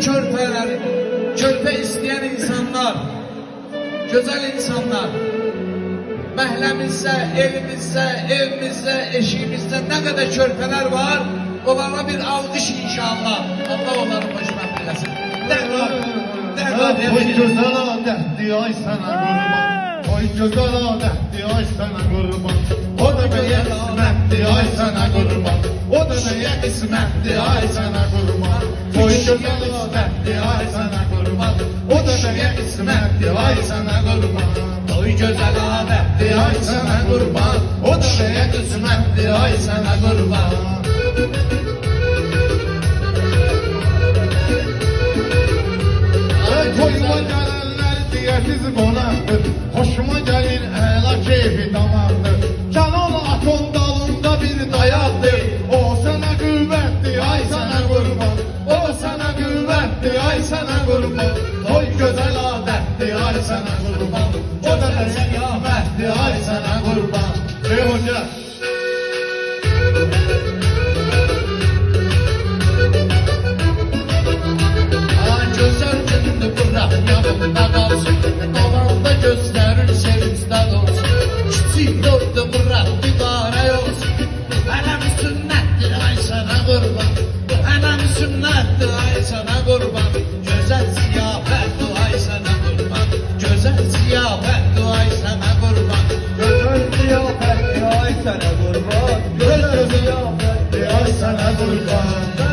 körpeler, körpe isteyen insanlar, güzel insanlar, məhləmizdə, elimizdə, evimizdə, eşiyimizdə nə qədər körpələr var, onlara bir alqış inşallah. Allah onları xoşbəxt eləsin. Oy güzel adetdi ay sana kurban. Oy güzel adetdi ay sana kurban. O da neye kısmetti ay sana kurban. O da neye kısmetti ay sana kurban. Oy güzel adetdi ay sana kurban. O da neye kısmetti ay sana kurban. Oy güzel adetdi ay sana kurban. O da neye kısmetti ay sana kurban. Toyuma gelenler diyetiz konaktır. Hoşuma gelir ela keyfi damardır. Canan aton dalında bir dayaktır. O sana kuvvetli ay sana kurban. O sana kuvvetli ay sana kurban. Oy güzel adetli ay sana kurban. O da ziyafetli ay sana kurban. Ey hoca. Yanımda kalsın, babamda gösterir sevinçten olsun. Küçük dörtte bırak mübarek olsun. Anam sünnettir ay sana kurban. Anam sünnettir ay sana kurban. Güzel ziyafettir ay sana kurban. Güzel ziyafettir ay sana kurban. Güzel ziyafetli ay sana kurban. Güzel ziyafetli ay sana kurban.